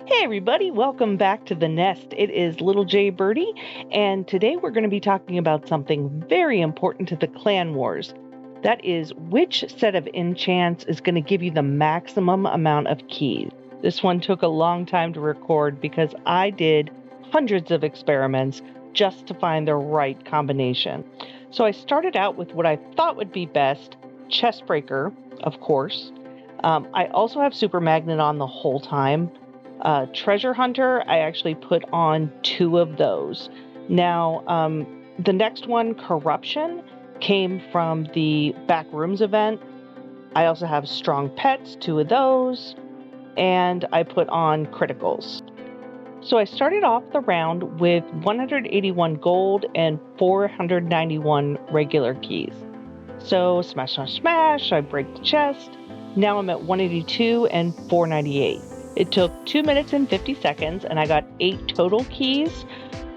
Hey everybody, welcome back to the nest. It is Little J Birdie, and today we're going to be talking about something very important to the clan wars. That is, which set of enchants is going to give you the maximum amount of keys. This one took a long time to record because I did hundreds of experiments just to find the right combination. So I started out with what I thought would be best, Chestbreaker, of course. I also have Super Magnet on the whole time. Treasure Hunter, I actually put on 2 of those. Now, the next one, Corruption, came from the Backrooms event. I also have Strong Pets, 2 of those, and I put on Criticals. So I started off the round with 181 gold and 491 regular keys. So smash, smash, smash, I break the chest. Now I'm at 182 and 498. It took 2 minutes and 50 seconds, and I got 8 total keys,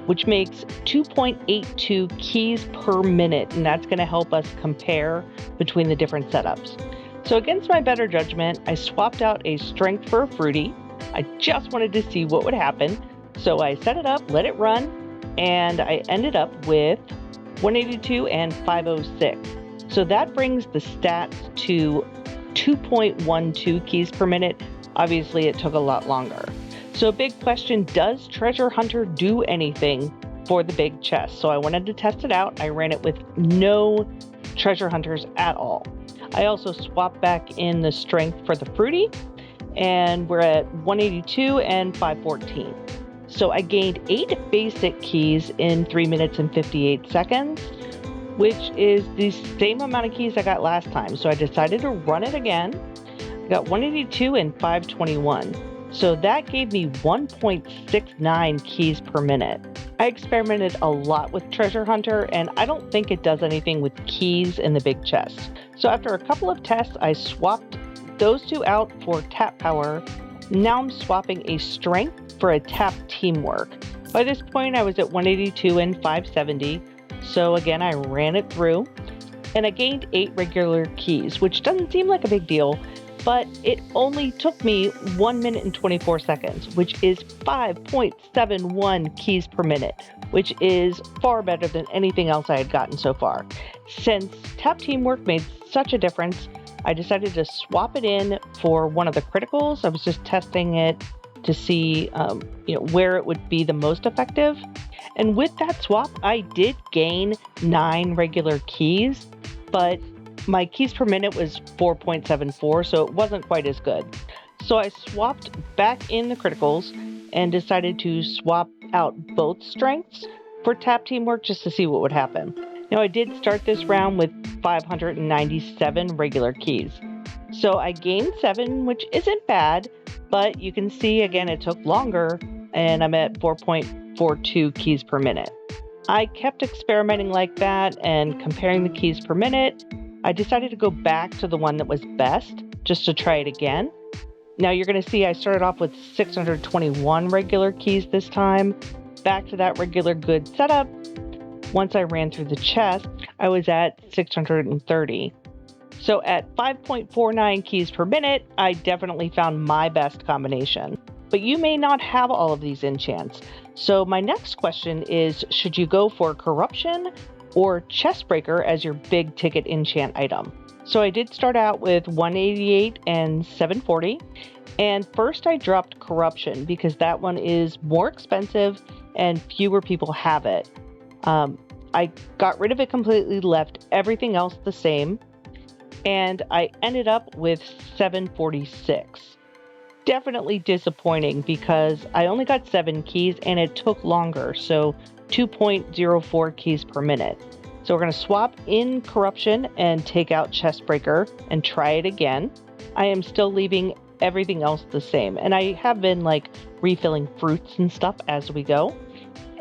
which makes 2.82 keys per minute, and that's going to help us compare between the different setups. So against my better judgment, I swapped out a strength for a fruity. I just wanted to see what would happen, so I set it up, let it run, and I ended up with 182 and 506. So that brings the stats to 2.12 keys per minute. Obviously, it took a lot longer. So a big question, does Treasure Hunter do anything for the big chest? So I wanted to test it out. I ran it with no Treasure Hunters at all. I also swapped back in the strength for the fruity, and we're at 182 and 514. So I gained 8 basic keys in 3 minutes and 58 seconds, which is the same amount of keys I got last time. So I decided to run it again. Got 182 and 521. So that gave me 1.69 keys per minute. I experimented a lot with Treasure Hunter, and I don't think it does anything with keys in the big chest. So after a couple of tests, I swapped those 2 out for tap power. Now I'm swapping a strength for a tap teamwork. By this point, I was at 182 and 570. So again, I ran it through, and I gained 8 regular keys, which doesn't seem like a big deal, but it only took me 1 minute and 24 seconds, which is 5.71 keys per minute, which is far better than anything else I had gotten so far. Since Tap Teamwork made such a difference, I decided to swap it in for one of the criticals. I was just testing it to see where it would be the most effective. And with that swap, I did gain 9 regular keys, but my keys per minute was 4.74, so it wasn't quite as good. So I swapped back in the criticals and decided to swap out both strengths for tap teamwork just to see what would happen. Now I did start this round with 597 regular keys. So I gained 7, which isn't bad, but you can see again it took longer, and I'm at 4.42 keys per minute. I kept experimenting like that and comparing the keys per minute. I decided to go back to the one that was best just to try it again. Now you're going to see I started off with 621 regular keys this time. Back to that regular good setup. Once I ran through the chest, I was at 630. So at 5.49 keys per minute, I definitely found my best combination. But you may not have all of these enchants. So my next question is, should you go for Corruption or Chestbreaker as your big ticket enchant item? So I did start out with 188 and 740. And first I dropped Corruption because that one is more expensive and fewer people have it. I got rid of it completely, left everything else the same, and I ended up with 746. Definitely disappointing because I only got 7 keys and it took longer, so 2.04 keys per minute. So we're going to swap in Corruption and take out Chestbreaker and try it again. I am still leaving everything else the same, and I have been refilling fruits and stuff as we go,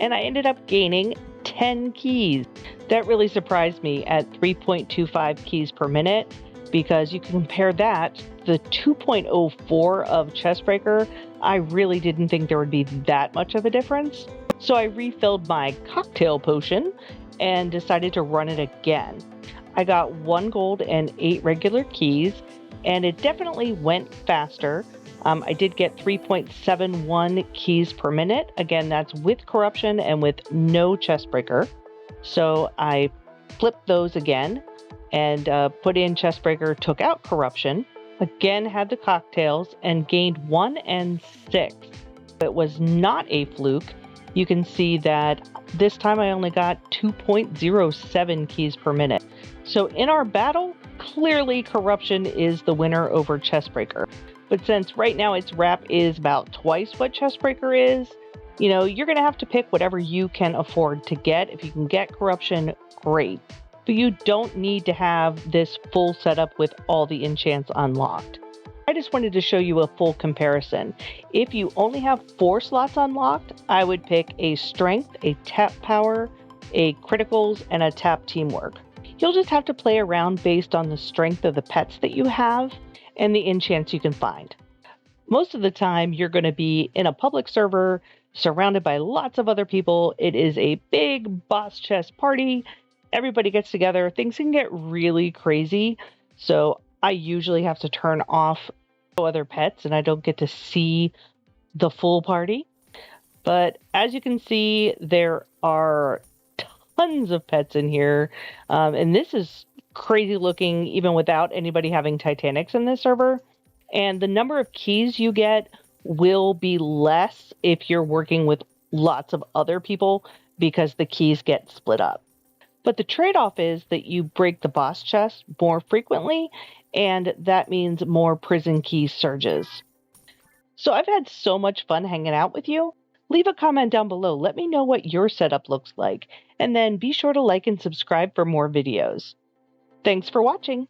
and I ended up gaining 10 keys. That really surprised me at 3.25 keys per minute, because you can compare that to the 2.04 of Chestbreaker. I really didn't think there would be that much of a difference. So I refilled my cocktail potion and decided to run it again. I got 1 gold and 8 regular keys, and it definitely went faster. I did get 3.71 keys per minute. Again, that's with corruption and with no chest breaker. So I flipped those again and put in chest breaker, took out corruption, again had the cocktails, and gained 1 and 6. It was not a fluke. You can see that this time I only got 2.07 keys per minute. So in our battle, clearly corruption is the winner over chestbreaker. But since right now its wrap is about twice what chestbreaker is, you're going to have to pick whatever you can afford to get. If you can get corruption, great. But you don't need to have this full setup with all the enchants unlocked. I just wanted to show you a full comparison. If you only have 4 slots unlocked, I would pick a strength, a tap power, a criticals, and a tap teamwork. You'll just have to play around based on the strength of the pets that you have and the enchants you can find. Most of the time, you're going to be in a public server, surrounded by lots of other people. It is a big boss chess party. Everybody gets together. Things can get really crazy. So I usually have to turn off other pets and I don't get to see the full party. But as you can see, there are tons of pets in here. And this is crazy looking even without anybody having Titanics in this server. And the number of keys you get will be less if you're working with lots of other people because the keys get split up. But the trade-off is that you break the boss chest more frequently, and that means more prison key surges. So I've had so much fun hanging out with you. Leave a comment down below. Let me know what your setup looks like. And then be sure to like and subscribe for more videos. Thanks for watching.